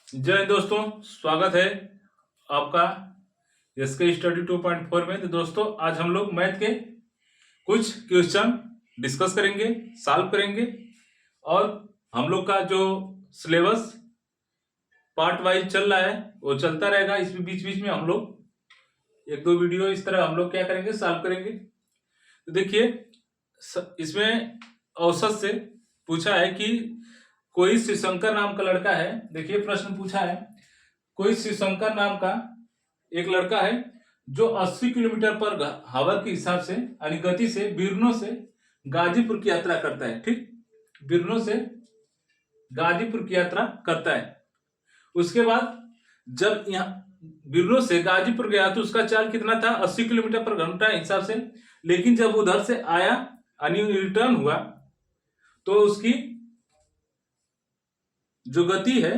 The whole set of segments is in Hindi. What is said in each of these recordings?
जय हिंद दोस्तों, स्वागत है आपका एसके स्टडी 2.4 में। तो दोस्तों आज हम लोग मैथ के कुछ क्वेश्चन डिस्कस करेंगे, सॉल्व करेंगे और हम लोग का जो सिलेबस पार्ट वाइज चल रहा है वो चलता रहेगा। इसमें बीच बीच में हम लोग एक दो वीडियो इस तरह हम लोग क्या करेंगे, सॉल्व करेंगे। तो देखिए इसमें औसत से पूछा है कि कोई शिवशंकर नाम का लड़का है। देखिए प्रश्न पूछा है, कोई शिवशंकर नाम का एक लड़का है जो 80 किलोमीटर पर हावर के हिसाब से यानी गति से बिरनो से गाजीपुर की यात्रा करता है। ठीक, बिरनो से गाजीपुर की यात्रा करता है। उसके बाद जब यहाँ बिरनो से गाजीपुर गया तो उसका चाल कितना था, 80 किलोमीटर पर घंटा हिसाब से। लेकिन जब उधर से आया यानी रिटर्न हुआ तो उसकी जो गति है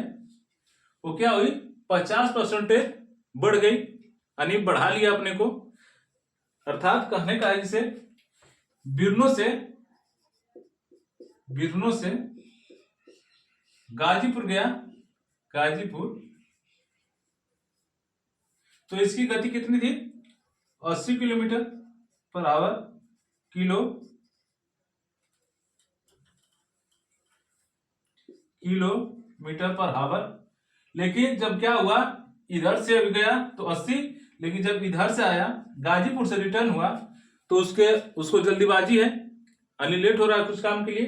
वो क्या हुई, 50% बढ़ गई, यानी बढ़ा लिया अपने को। अर्थात कहने का है जिसे बिरनो से गाजीपुर गया, गाजीपुर, तो इसकी गति कितनी थी, 80 kilometre per hour, kilometre per hour. लेकिन जब क्या हुआ, इधर से गया तो 80, लेकिन जब इधर से आया गाजीपुर से रिटर्न हुआ तो उसको जल्दीबाजी है यानी लेट हो रहा है कुछ काम के लिए।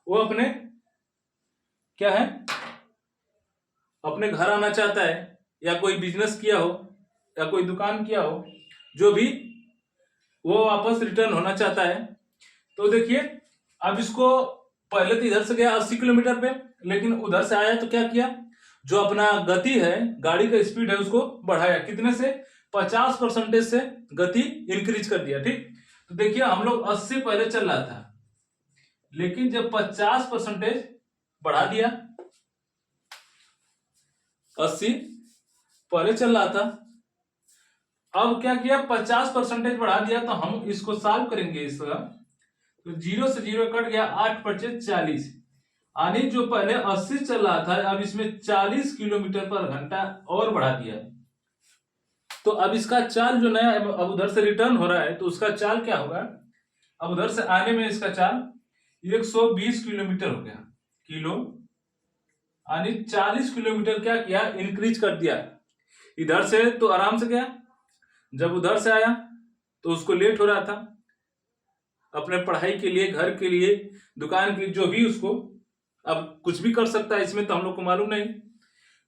वो अपने क्या है, अपने घर आना चाहता है, या कोई बिजनेस किया हो या कोई दुकान किया हो, जो भी, वो वापस रिटर्न होना चाहता है। तो देखिए अब इसको पहले तो इधर से गया 80 किलोमीटर पे, लेकिन उधर से आया तो क्या किया, जो अपना गति है, गाड़ी का स्पीड है, उसको बढ़ाया। कितने से, 50% से गति इंक्रीज कर दिया। ठीक, तो देखिए हम लोग 80 पहले चल रहा था, लेकिन जब 50% बढ़ा दिया, 80 पहले चल रहा था, अब क्या किया, 50% बढ़ा दिया। तो हम इसको सॉल्व करेंगे इसका, तो 0 से 0 कट गया, 8/40, यानी जो पहले 80 चल रहा था अब इसमें 40 किलोमीटर पर घंटा और बढ़ा दिया। तो अब इसका चाल जो नया अब उधर से रिटर्न हो रहा है तो उसका चाल क्या होगा, अब उधर से आने में इसका चाल 120 किलोमीटर हो गया, यानी 40 किलोमीटर क्या किया, इंक्रीज कर दिया। इधर से तो आराम से गया, जब उधर से आया तो उसको लेट हो रहा था अपने पढ़ाई के लिए, घर के लिए, दुकान के लिए, जो भी उसको, अब कुछ भी कर सकता है इसमें तो हम लोग को मालूम नहीं।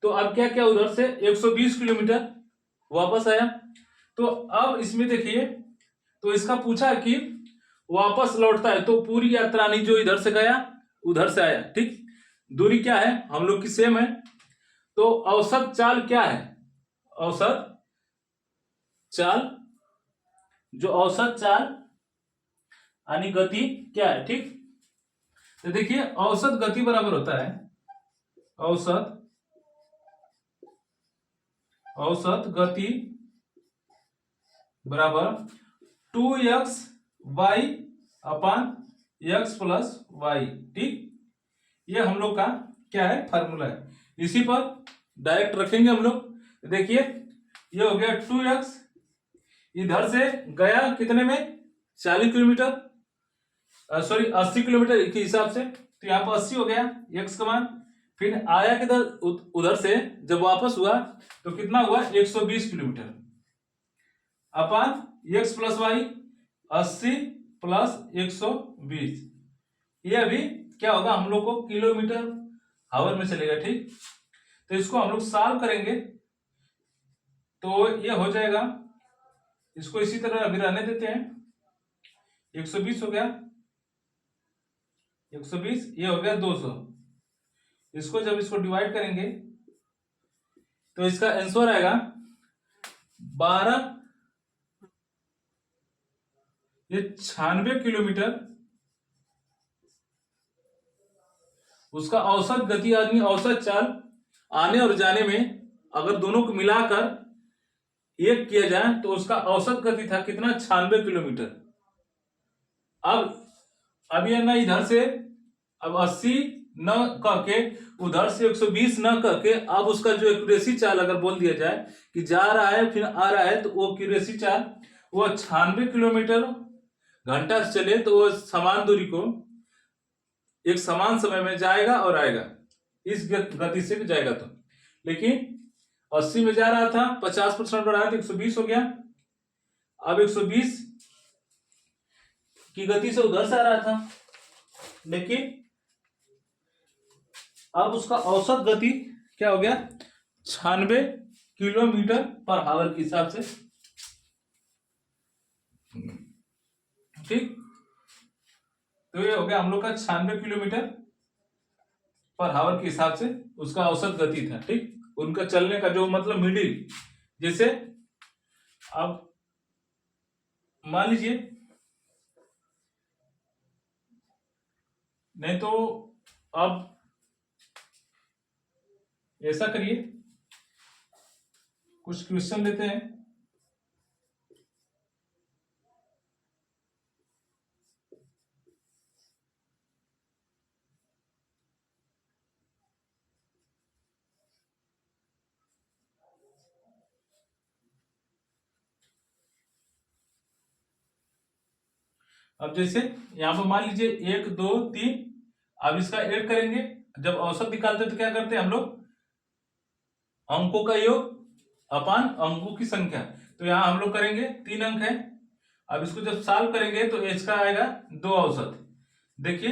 तो अब क्या क्या, उधर से 120 किलोमीटर वापस आया। तो अब इसमें देखिए, तो इसका पूछा कि वापस लौटता है तो पूरी यात्रा नहीं, जो इधर से गया उधर से आया। ठीक, दूरी क्या है हम लोग की सेम है। तो औसत चाल क्या है, औसत चाल, जो औसत चाल यानी गति क्या है। ठीक, तो देखिए औसत गति बराबर होता है, औसत गति बराबर 2x/x+y। ठीक, ये हम लोग का क्या है, फार्मूला है। इसी पर डायरेक्ट रखेंगे हम लोग। देखिए ये हो गया 2x, इधर से गया कितने में, 40 किलोमीटर, सॉरी 80 किलोमीटर के हिसाब से, तो यहाँ पर 80 हो गया x का मान। फिर आया किधर, उधर से जब वापस हुआ तो कितना हुआ, 120 किलोमीटर अपन x+y, 80 + 120, ये अभी क्या होगा, हम लोग को किलोमीटर आवर में चलेगा। ठीक, तो इसको हम लोग सॉल्व करेंगे तो ये हो जाएगा, इसको इसी तरह अभी रहने देते हैं। 120 हो गया, 120, ये हो गया 200। इसको जब इसको डिवाइड करेंगे तो इसका आंसर आएगा 12, ये 96 किलोमीटर उसका औसत गति आदमी, औसत चाल आने और जाने में अगर दोनों को मिलाकर एक किया जाए तो उसका औसत गति था कितना, 96 किलोमीटर। अब ये ना इधर से अब 80 न कह के उधर से 120 न कह के अब उसका जो एक्यूरेसी चाल अगर बोल दिया जाए कि जा रहा है फिर आ रहा है, तो वो एक्यूरेसी चाल वो 96 किलोमीटर घंटा से चले तो वो समान दूरी को एक समान समय में जाएगा और आएगा, इस गति से भी जाएगा। तो लेकिन 80 में जा रहा था, 50% बढ़ाया तो 120 हो गया। अब 120 की गति से उधर से आ रहा था, लेकिन अब उसका औसत गति क्या हो गया, 96 किलोमीटर पर आवर के हिसाब से। ठीक, तो ये हो गया हम लोग का 96 किलोमीटर पर आवर के हिसाब से उसका औसत गति था। ठीक, उनका चलने का जो मतलब मिडिल, जैसे अब मान लीजिए, नहीं तो अब ऐसा करिए, कुछ क्वेश्चन लेते हैं। अब जैसे यहां पर मान लीजिए 1 2 3, अब इसका ऐड करेंगे। जब औसत निकालते हैं तो क्या करते हैं हम लोग, अंकों का योग अपान अंकों की संख्या। तो यहां हम लोग करेंगे 3 अंक है। अब इसको जब सॉल्व करेंगे तो एच का आएगा 2 औसत। देखिए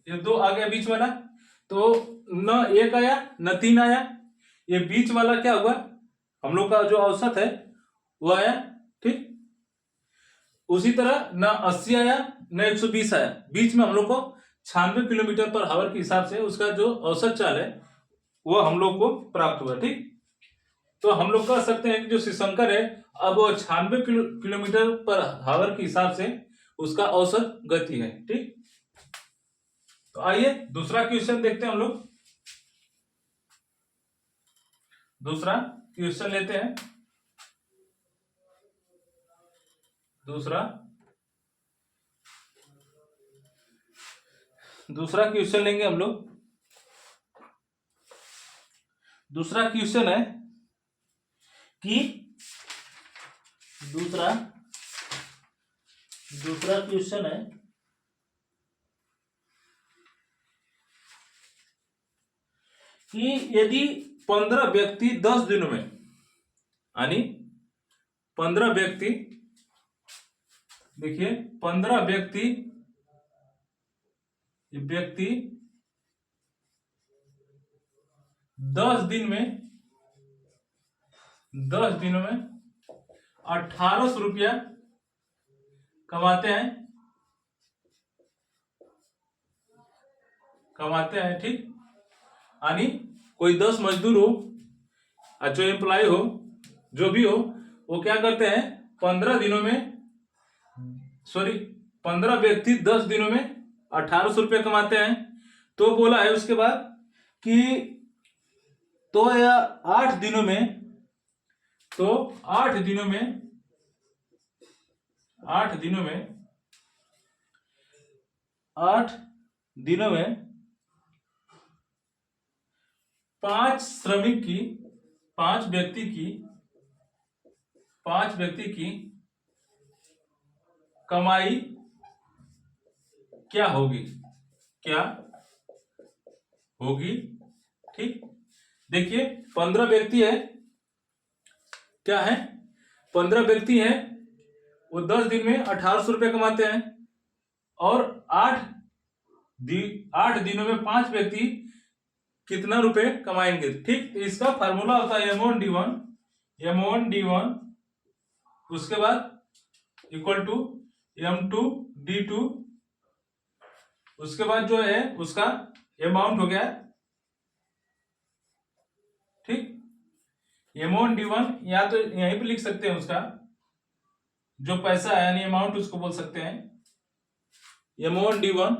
ये 2 आ गया बीच वाला, तो न 1 आया न 3 आया, ये बीच वाला क्या हुआ, हम लोग का जो औसत है वो आया। ठीक, उसी तरह न 80 आया न 120 आया, बीच में हम लोग को 96 किलोमीटर पर आवर के हिसाब से उसका जो औसत चाल है वो हम लोग को प्राप्त हुआ। ठीक, तो हम लोग कह सकते हैं कि जो शिशंकर है अब वो 96 किलोमीटर पर आवर के हिसाब से उसका औसत गति है। ठीक, तो आइए दूसरा क्वेश्चन देखते हैं हम लोग। दूसरा क्वेश्चन लेते हैं। दूसरा क्वेश्चन लेंगे हम लोग। दूसरा क्वेश्चन है कि दूसरा क्वेश्चन है कि यदि 15 व्यक्ति 10 दिनों में, यानी 15 व्यक्ति, देखिए 15 व्यक्ति 10 दिन में 10 दिनों में 1800 रुपया कमाते हैं। ठीक, यानी कोई 10 मजदूर हो, जो एम्प्लॉय हो, जो भी हो, वो क्या करते हैं 15 दिनों में, 15 व्यक्ति 10 दिनों में 1800 रुपये कमाते हैं। तो बोला है उसके बाद कि तो या 8 दिनों में, तो 8 दिनों में 8 दिनों में 5 श्रमिक की 5 व्यक्ति की कमाई क्या होगी। ठीक, देखिए 15 व्यक्ति है, क्या है 15 व्यक्ति हैं, वो 10 दिन में 1800 रुपये कमाते हैं, और 8 दिनों में 5 व्यक्ति कितना रुपए कमाएंगे। ठीक, तो इसका फार्मूला होता है M1 उसके बाद इक्वल टू M2 D2, उसके बाद जो है उसका अमाउंट हो गया। ठीक, M1 D1 या तो यहीं पे लिख सकते हैं, उसका जो पैसा है यानी अमाउंट उसको बोल सकते हैं M1 D1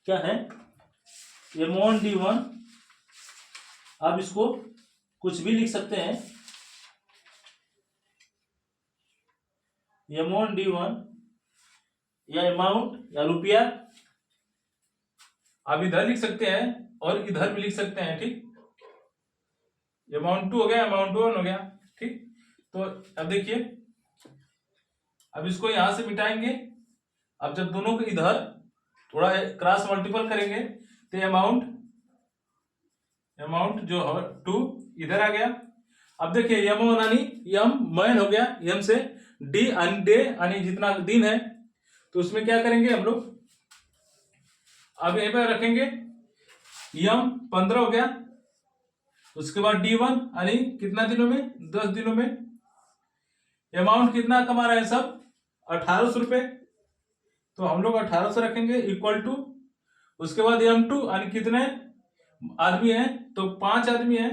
क्या है, M1 D1। आप इसको कुछ भी लिख सकते हैं, M1 D1 या अमाउंट या रुपया आप इधर लिख सकते हैं और इधर भी लिख सकते हैं, ठीक। अमाउंट 2 हो गया, अमाउंट 1 हो गया, ठीक। तो अब देखिए, अब इसको यहां से मिटाएंगे। अब जब दोनों को इधर थोड़ा क्रॉस मल्टीपल करेंगे तो अमाउंट जो है 2 इधर आ गया। अब देखिए यम यानी यम मैन हो गया, यम से डी यानी डे यानी जितना दिन है, तो उसमें क्या करेंगे हम लोग, अब यहीं पर रखेंगे यम 15 हो गया। उसके बाद D1 यानी कितना दिनों में, 10 दिनों में। अमाउंट कितना कमा रहे हैं सब, 1800 रुपए, तो हम लोग 1800 रखेंगे इक्वल टू। उसके बाद M2 यानी कितने आदमी हैं, तो 5 आदमी हैं।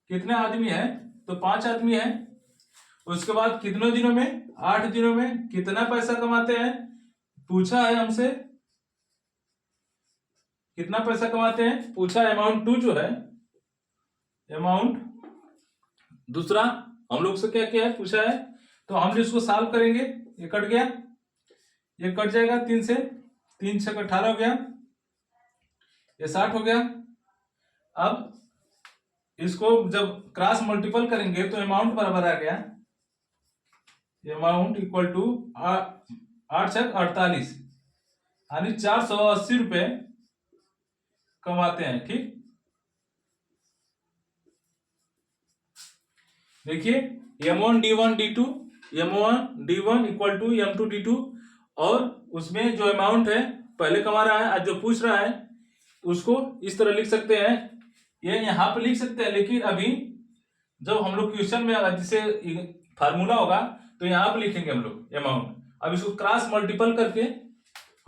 कितने आदमी हैं, तो 5 आदमी हैं। उसके बाद कितने दिनों में, 8 दिनों में। कितना पैसा कमाते हैं, पूछा है हमसे कितना पैसा कमाते हैं, पूछा है। अमाउंट 2 जो है, अमाउंट दूसरा हम लोग से क्या क्या है पूछा है, तो हम इसको सॉल्व करेंगे। ये कट गया, ये कट जाएगा 3 से, 3 6 18 हो गया, ये 60 हो गया। अब इसको जब क्रॉस मल्टीपल करेंगे तो अमाउंट बराबर आ गया, अमाउंट इक्वल टू 8 6 48 यानी 480 रुपए कमाते हैं, ठीक। देखिए M1 D1 D2, M1 D1 equal to M2 D2, और उसमें जो अमाउंट है पहले कमा रहा है, आज जो पूछ रहा है उसको इस तरह लिख सकते हैं, ये यहाँ पे लिख सकते हैं। लेकिन अभी जब हम लोग क्वेश्चन में जिसे फार्मूला होगा तो यहाँ पे लिखेंगे हम लोग अमाउंट। अब इसको क्रॉस मल्टीपल करके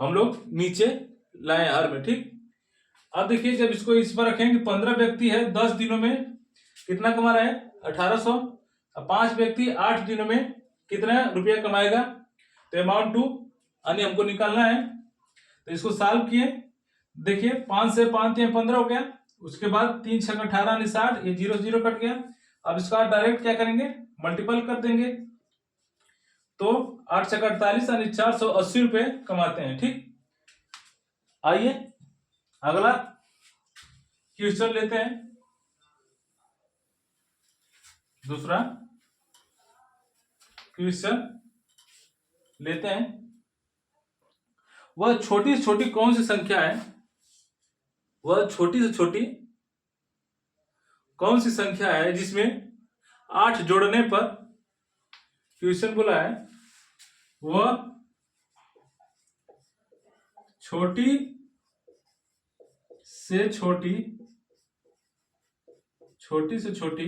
हम लोग नीचे लाए हर में, ठीक। अब देखिए जब इसको इस पर रखेंगे, 15 व्यक्ति है, 10 दिनों में कितना कमा रहा है, 1800। अब 5 व्यक्ति 8 दिनों में कितना रुपया कमाएगा, तो अमाउंट 2 यानी हमको निकालना है। तो इसको सॉल्व किए, देखिए 5 से 5 15 हो गया। उसके बाद 3 6 18 यानी 60, ये 0 0 कट गया। अब इसका डायरेक्ट क्या करेंगे, मल्टीपल कर देंगे, तो 8 6 48 यानी 480 रुपए कमाते हैं, ठीक। आइए अगला क्वेश्चन लेते हैं। दूसरा क्वेश्चन लेते हैं। वह छोटी से छोटी कौन सी संख्या है, वह छोटी से छोटी कौन सी संख्या है जिसमें 8 जोड़ने पर, क्वेश्चन बोला है, वह छोटी से छोटी, छोटी से छोटी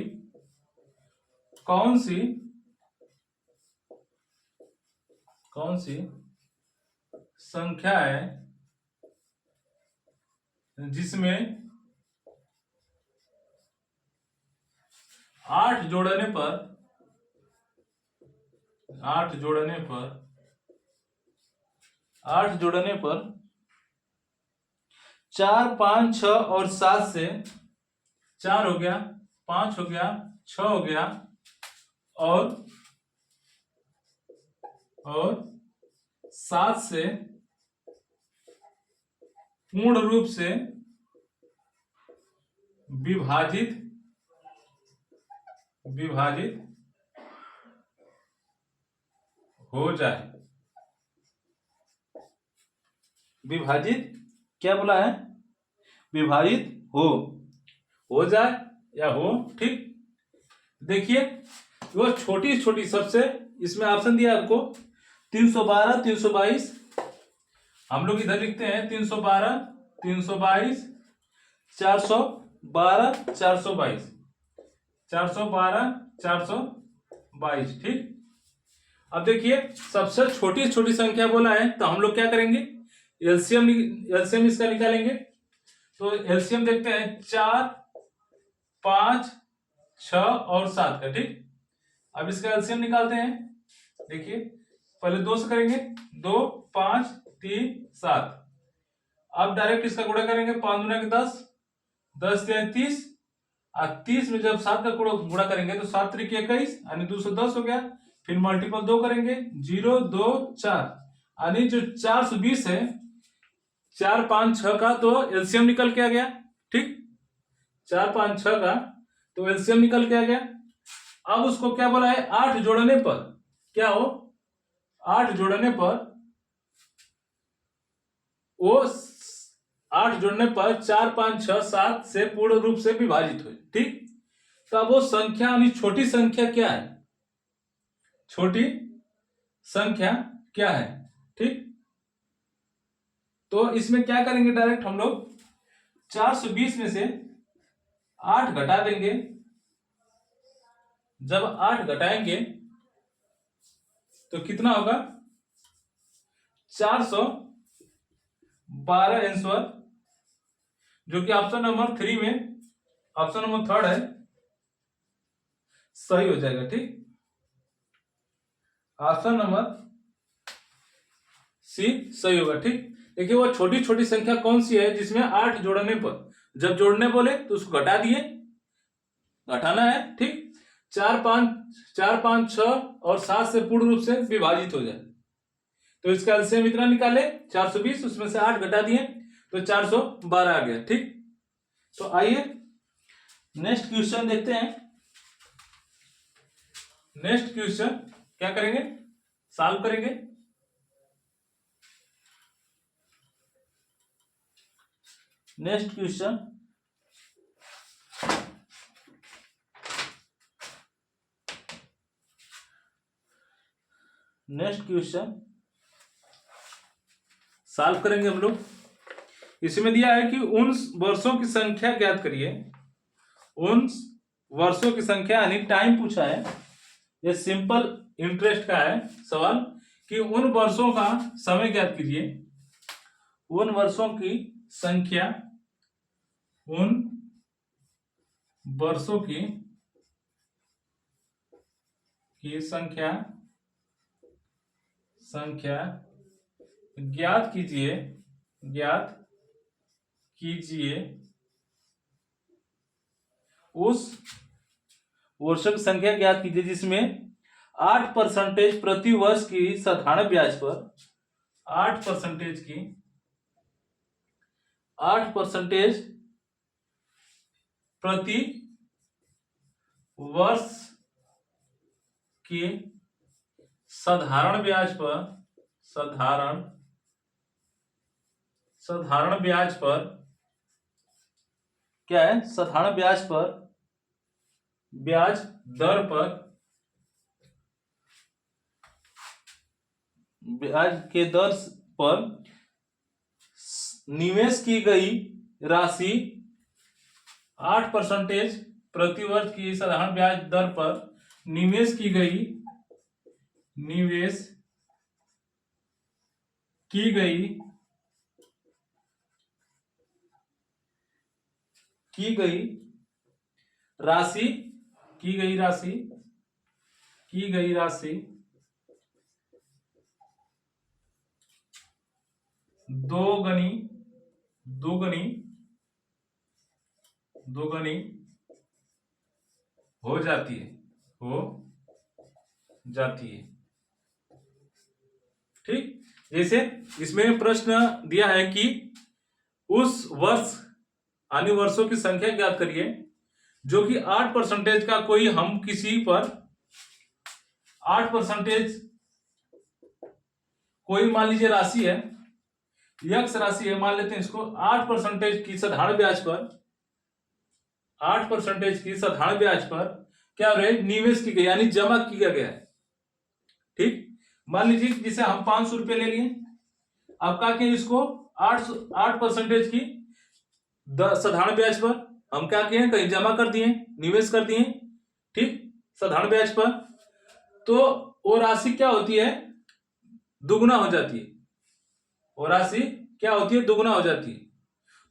कौन सी संख्या है जिसमें 8 जोड़ने पर 4 5 6 और 7 से, 4 हो गया, 5 हो गया, 6 हो गया, और 7 से पूर्ण रूप से विभाजित हो जाए। विभाजित क्या बोला है, विभाजित हो जाए या हो, ठीक। देखिए वो छोटी छोटी सबसे, इसमें ऑप्शन दिया आपको 312 322, हम लोग इधर लिखते हैं 312 322 412 422 412 422, ठीक। अब देखिए सबसे छोटी छोटी संख्या बोला है, तो हम लोग क्या करेंगे, एलसीएम इसका निकालेंगे। तो एलसीएम देखते हैं 4 5 6 और 7 का, ठीक। अब इसका एलसीएम निकालते हैं। देखिए पहले 2 से करेंगे, 2 5 3 7। अब डायरेक्ट इसका गुणा करेंगे, 5 गुना 10 10 30, और 30 में जब 7 का गुणा करेंगे तो 7 3 21 यानी 210 हो गया। फिर मल्टीपल 2 करेंगे, 0 2 4 यानी जो 420 है, 4 5 6 का तो एलसीएम निकल के आ गया। ठीक, 4 5 6 का तो एलसीएम निकल के आ गया। अब उसको क्या बोला है, 8 जोड़ने पर क्या हो, 8 जोड़ने पर वो 8 जोड़ने पर 4 5 6 7 से पूर्ण रूप से विभाजित हो। ठीक, तो अब वो संख्या यानी छोटी संख्या क्या है, छोटी संख्या क्या है। ठीक, तो इसमें क्या करेंगे, डायरेक्ट हम लोग 420 में से 8 घटा देंगे। जब 8 घटाएंगे तो कितना होगा, 412 आंसर, जो कि ऑप्शन नंबर 3 में, ऑप्शन नंबर 3 है, सही हो जाएगा। ठीक, ऑप्शन नंबर सी सही होगा। ठीक, देखिए वो छोटी छोटी संख्या कौन सी है जिसमें 8 जोड़ने पर, जब जोड़ने बोले तो उसको घटा दिए, घटाना है। ठीक, 4 5 6 और 7 से पूर्ण रूप से विभाजित हो जाए तो इसका एलसीएम इतना निकाले 420, उसमें से 8 घटा दिए तो 412 आ गया। ठीक, तो आइए नेक्स्ट क्वेश्चन देखते हैं। नेक्स्ट क्वेश्चन क्या करेंगे, सॉल्व करेंगे। Next question, next question solve करेंगे हम लोग। इसमें दिया है कि उन वर्षों की संख्या ज्ञात करिए। उन वर्षों की संख्या यानी टाइम पूछा है, ये सिंपल इंटरेस्ट का है सवाल, कि उन वर्षों का समय ज्ञात कीजिए। उन वर्षों की संख्या, उन वर्षों की संख्या ज्ञात कीजिए, ज्ञात कीजिए। उस वर्षों की संख्या ज्ञात कीजिए जिसमें 8% प्रति वर्ष की साधारण ब्याज पर, 8% की, 8% प्रति वर्ष की साधारण ब्याज पर, साधारण ब्याज पर क्या है, साधारण ब्याज पर, ब्याज दर पर, ब्याज के दर पर निवेश की गई राशि 8% प्रति वर्ष की साधारण ब्याज दर पर निवेश की गई राशि दोगुनी हो जाती है। ठीक, जैसे इसमें प्रश्न दिया है कि उस वर्ष यानी वर्षों की संख्या ज्ञात करिए जो कि 8% का कोई, हम किसी पर 8% कोई मान लीजिए राशि है, यक्स राशि है, मान लेते हैं इसको, 8% की साधारण ब्याज पर, 8% की साधारण ब्याज पर क्या रेट निवेश की गई यानी जमा किया गया है। ठीक, मान लीजिए जिसे हम 500 रुपए ले लिए, अब क्या किए, इसको 8% की साधारण ब्याज पर हम क्या किए, कहीं जमा कर दिए, निवेश कर दिए। ठीक, साधारण ब्याज पर, तो वो राशि क्या होती है, दुगुना हो जाती है। वो राशि क्या होती है, दुगुना हो जाती है।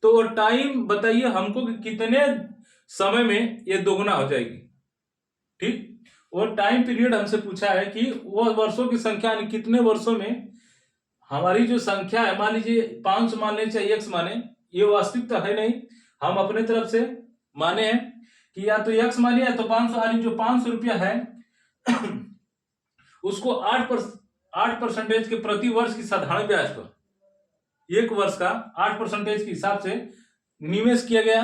तो वो टाइम बताइए हमको कि कितने समय में ये दोगुना हो जाएगी। ठीक, वो टाइम पीरियड हमसे पूछा है कि वो वर्षों की संख्या कितने वर्षों में हमारी जो संख्या है, मान लीजिए 500 मान लें चाहे x माने, ये वास्तविक तो है नहीं, हम अपने तरफ से माने हैं कि या तो x मानिए या तो 500, यानी जो 500 रुपया है उसको 8% के प्रति वर्ष की साधारण ब्याज पर, 1 वर्ष का 8% के हिसाब से निवेश किया गया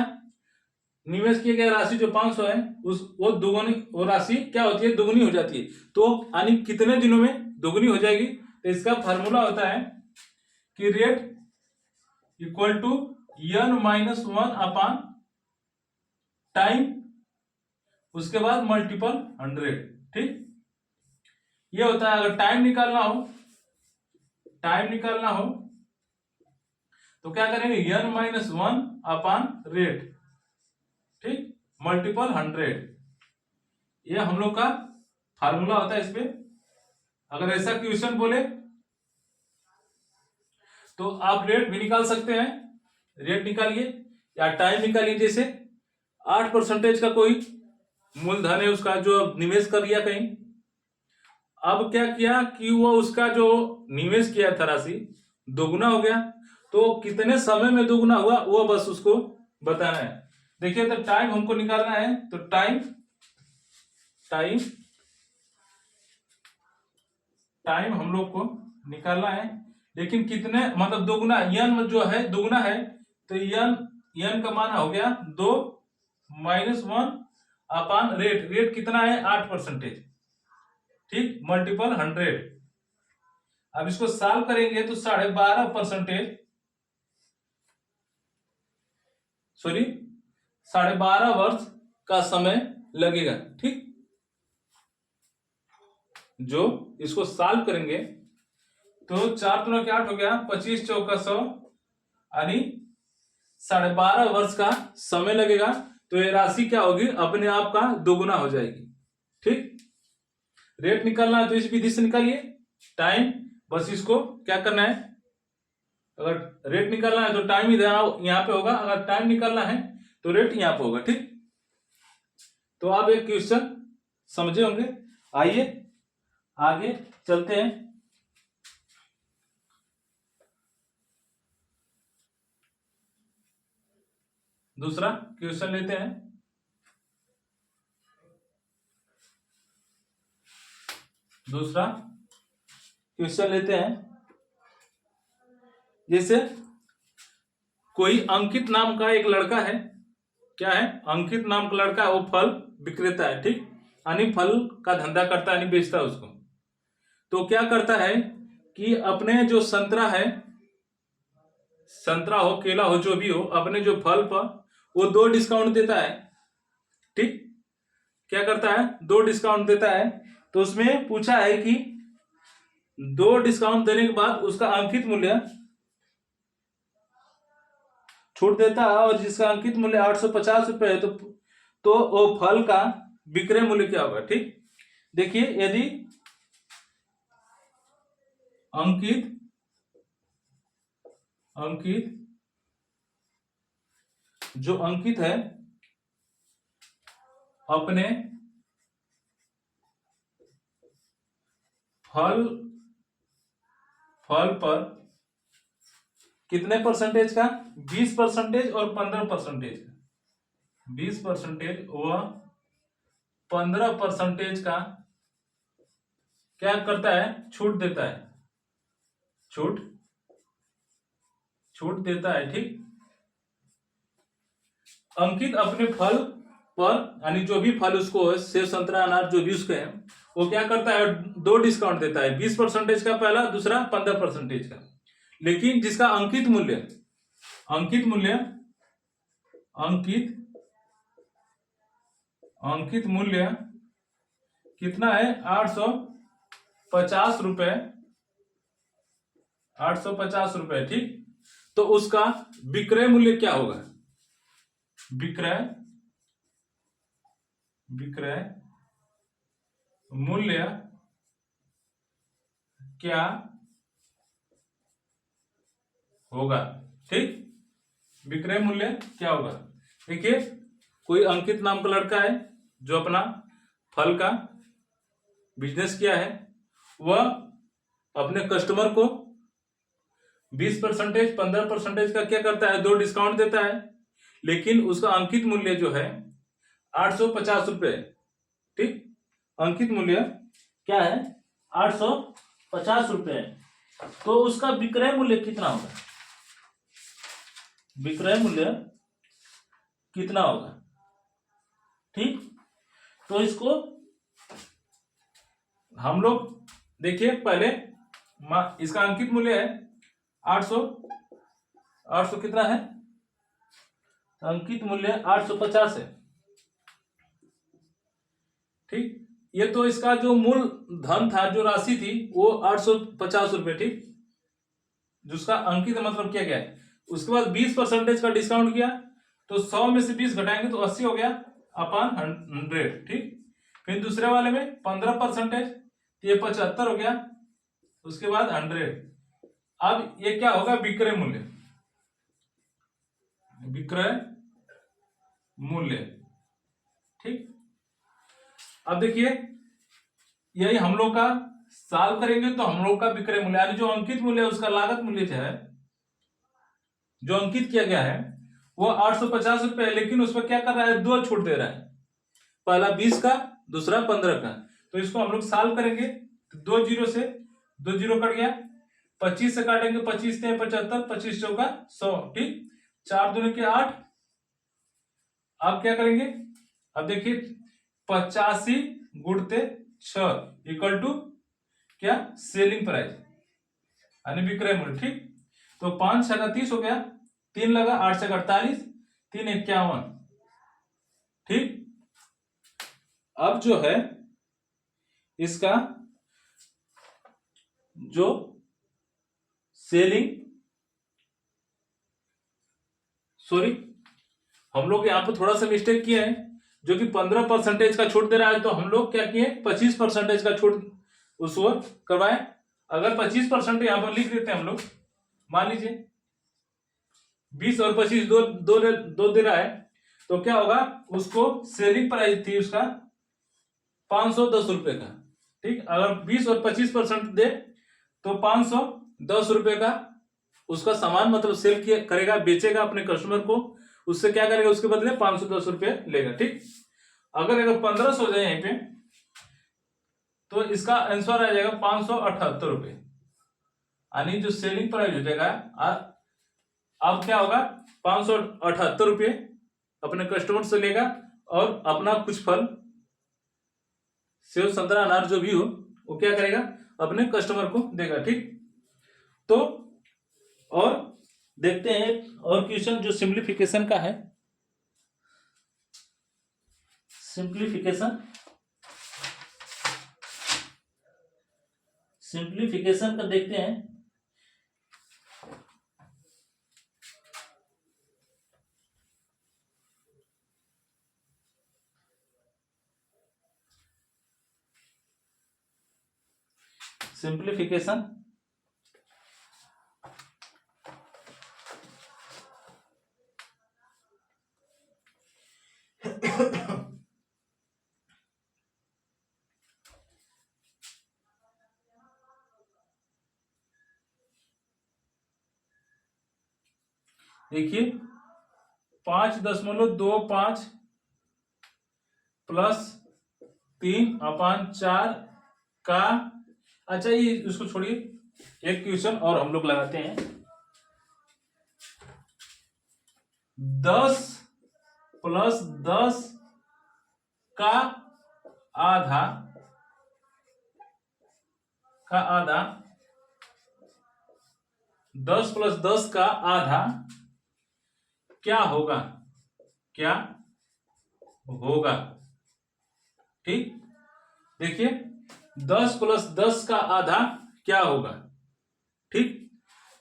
राशि जो 500 है वो राशि क्या होती है, दुगुनी हो जाती है। तो यानी कितने दिनों में दुगुनी हो जाएगी? तो इसका फार्मूला होता है कि rate equal to n-1 upon time, उसके बाद मल्टीपल 100। ठीक, ये होता है। अगर टाइम निकालना हो तो क्या करेंगे, n-1 अपॉन रेट, ठीक, मल्टीपल 100। ये हम लोग का फार्मूला होता है। इस पे अगर ऐसा क्वेश्चन बोले तो आप रेट भी निकाल सकते हैं, रेट निकालिए या टाइम निकालिए। जैसे 8% का कोई मूलधन है उसका, जो निवेश कर लिया कहीं। अब क्या किया कि वो उसका जो निवेश किया था राशि दोगुना हो गया। तो कितने समय में दोगुना हुआ वो बस उसको बताना है। देखिए, तो टाइम हमको निकालना है, तो टाइम हम लोग को निकालना है। लेकिन कितने, मतलब दोगुना, n जो है दोगुना है, तो n का मान हो गया 2 -1 अपॉन रेट कितना है, 8%, ठीक, मल्टीपल 100। अब इसको सॉल्व करेंगे तो 12.5 वर्ष का समय लगेगा। ठीक, जो इसको सॉल्व करेंगे तो 4 दूना 8 हो गया, 25 चौका 100, यानी 12.5 वर्ष का समय लगेगा। तो ये राशि क्या होगी, अपने आप का दोगुना हो जाएगी। ठीक, रेट निकालना है तो इस विधि से निकालिए। टाइम, बस इसको क्या करना है, अगर रेट निकालना है तो टाइम यहाँ पे होगा, अगर टाइम निकालना है तो रेट यहाँ पे होगा। ठीक, तो आप एक क्वेश्चन समझे होंगे। आइए आगे चलते हैं। दूसरा क्वेश्चन लेते हैं। जैसे कोई अंकित नाम का एक लड़का है, क्या है, अंकित नाम का लड़का है, वो फल विक्रेता है। ठीक, यानी फल का धंधा करता है, यानी बेचता है उसको। तो क्या करता है कि अपने जो संतरा है, संतरा हो, केला हो, जो भी हो, अपने जो फल पर वो 2 डिस्काउंट देता है। ठीक, क्या करता है, 2 डिस्काउंट देता है। तो उसमें पूछा है कि 2 डिस्काउंट देने के बाद उसका अंकित मूल्य छूट देता है, और जिसका अंकित मूल्य 850 रुपए है, तो वो फल का विक्रय मूल्य क्या होगा। ठीक, देखिए, यदि अंकित जो अंकित है अपने फल पर कितने परसेंटेज का, 20% और 15% का, 20% व 15% का क्या करता है, छूट देता है, छूट देता है। ठीक, अंकित अपने फल पर, यानी जो भी फल उसको है, सेब, संतरा, अनार, जो भी उसके हैं, वो क्या करता है, 2 डिस्काउंट देता है, 20% का पहला, दूसरा 15% का। लेकिन जिसका अंकित मूल्य कितना है, 850 रुपए, 850 रुपए। ठीक, तो उसका विक्रय मूल्य क्या होगा, विक्रय मूल्य क्या होगा। ठीक, विक्रय मूल्य क्या होगा। देखिए, कोई अंकित नाम का लड़का है जो अपना फल का बिजनेस किया है, वह अपने कस्टमर को 20%, 15% का क्या करता है, 2 डिस्काउंट देता है। लेकिन उसका अंकित मूल्य जो है 850 रुपए। ठीक, अंकित मूल्य क्या है, 850 रुपए। तो उसका विक्रय मूल्य कितना होगा, विक्रय मूल्य कितना होगा। ठीक, तो इसको हम लोग देखिए पहले इसका अंकित मूल्य है 800, 800 कितना है, अंकित मूल्य 850 है। ठीक, ये तो इसका जो मूल धन था, जो राशि थी वो 850 रुपये। ठीक, जिसका अंकित मतलब किया गया है। उसके बाद 20% का डिस्काउंट किया, तो 100 में से 20 घटाएंगे तो 80 हो गया अपॉन 100। ठीक, फिर दूसरे वाले में 15%, ये 75 हो गया, उसके बाद 100। अब ये क्या होगा, विक्रय मूल्य, विक्रय मूल्य। ठीक, अब देखिए यही हम लोग का सॉल्व करेंगे तो हम लोग का विक्रय मूल्य यानी जो अंकित मूल्य है उसका लागत मूल्य जो है, जो अंकित किया गया है वो 850 रुपए है, लेकिन उसमें क्या कर रहा है, दो छूट दे रहा है, पहला 20 का, दूसरा 15 का। तो इसको हम लोग सॉल्व करेंगे, तो 2 जीरो से 2 जीरो कट गया, 25 से काटेंगे, 25 से 75, 25 चौका 100। ठीक, 4 दूनी के 8। अब क्या करेंगे, अब देखिए 85 गुणते 6 इक्वल टू क्या, सेलिंग प्राइस यानी विक्रय मूल्य। ठीक, तो 5 छका 30 हो गया, 3 लगा, 8 छका 48, 3 51। ठीक, अब जो है इसका जो सेलिंग, सॉरी हम लोग यहाँ पर थोड़ा सा मिस्टेक किए हैं, जो कि 15% का छूट दे रहा है, तो हम लोग क्या किए, 25% का छूट उसको करवाए। अगर 25% यहाँ पर लिख देते हैं हम लोग, मान लीजिए 20 और 25 दो दे रहा है, तो क्या होगा, उसको सेलिंग प्राइस थी उसका 510 रुपए का। ठीक, अगर 20 और 25% दे तो 510 रुपए का उसका सामान मतलब सेल किया करेगा, बेचेगा अपने कस्टमर को, उससे क्या करेगा, उसके बदले 510 रुपए लेगा। ठीक, अगर 1500 हो जाए यहीं पे, तो इसका आंसर आ जाएगा 578 रुपए, यानी जो सेलिंग प्राइस हो जाएगा। अब क्या होगा, 578 रुपये अपने कस्टमर से लेगा और अपना कुछ फल, सेव संतरा अनार जो भी हो, वो क्या करेगा, अपने कस्टमर को देगा। ठीक, तो और देखते हैं और क्वेश्चन जो सिंप्लीफिकेशन का है, सिंप्लीफिकेशन का देखते हैं। सिंप्लीफिकेशन देखिए 5.25 प्लस 3/4 का, अच्छा ये इसको छोड़िए, एक क्वेश्चन और हम लोग लगाते हैं। 10 प्लस 10 का आधा 10 प्लस 10 का आधा क्या होगा, क्या होगा। ठीक, देखिए 10 प्लस 10 का आधा क्या होगा। ठीक,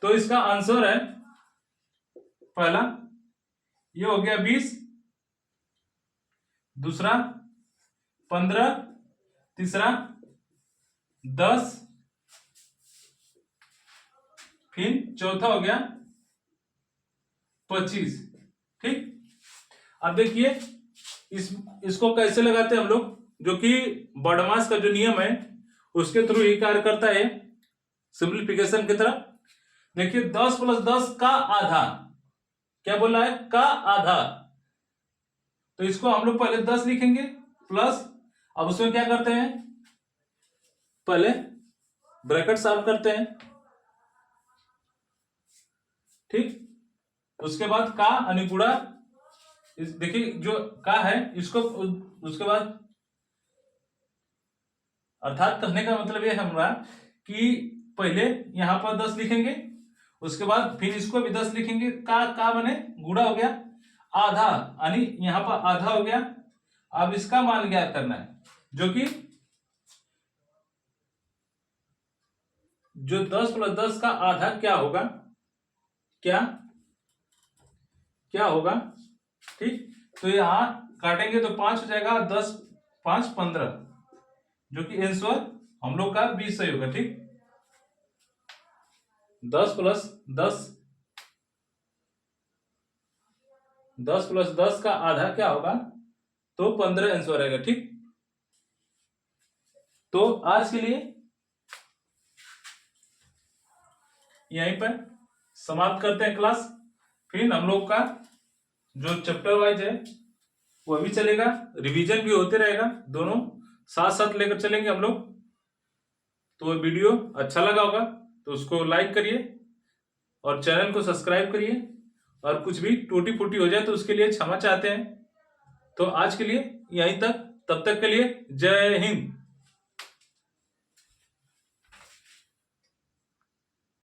तो इसका आंसर है, पहला ये हो गया 20, दूसरा 15, तीसरा 10, फिर चौथा हो गया 25। ठीक, अब देखिए इसको कैसे लगाते हैं हम लोग, जो कि बॉडमास का जो नियम है उसके थ्रू ही कार्य करता है सिंप्लीफिकेशन की तरह। देखिए 10 प्लस 10 का आधा, क्या बोला है, का आधा, तो इसको हम लोग पहले 10 लिखेंगे प्लस, अब उसमें क्या करते हैं, पहले ब्रैकेट सॉल्व करते हैं। ठीक, उसके बाद का अनिगुणा, देखिए जो का है इसको, उसके बाद अर्थात कहने का मतलब ये है हमारा कि पहले यहाँ पर 10 लिखेंगे, उसके बाद फिर इसको भी 10 लिखेंगे। का बने गुणा हो गया, आधा यानी यहाँ पर आधा हो गया। अब इसका मान ज्ञात करना है, जो कि जो 10 + 10 का आधा क्या होगा, क्या क्या होगा, ठीक। तो यहाँ काटेंगे तो 5 हो जाएगा, 10 5 15, जो कि आंसर हम लोग का 20 सही होगा, ठीक। 10 + 10 10 + 10 का आधा क्या होगा, तो 15 आंसर आएगा, ठीक। तो आज के लिए यहीं पर समाप्त करते हैं क्लास। फिर हम लोग का जो चैप्टर वाइज है वो भी चलेगा, रिवीजन भी होते रहेगा, दोनों साथ साथ लेकर चलेंगे हम लोग। तो वीडियो अच्छा लगा होगा तो उसको लाइक करिए और चैनल को सब्सक्राइब करिए, और कुछ भी टूटी फूटी हो जाए तो उसके लिए क्षमा चाहते हैं। तो आज के लिए यहीं तक, तब तक के लिए जय हिंद।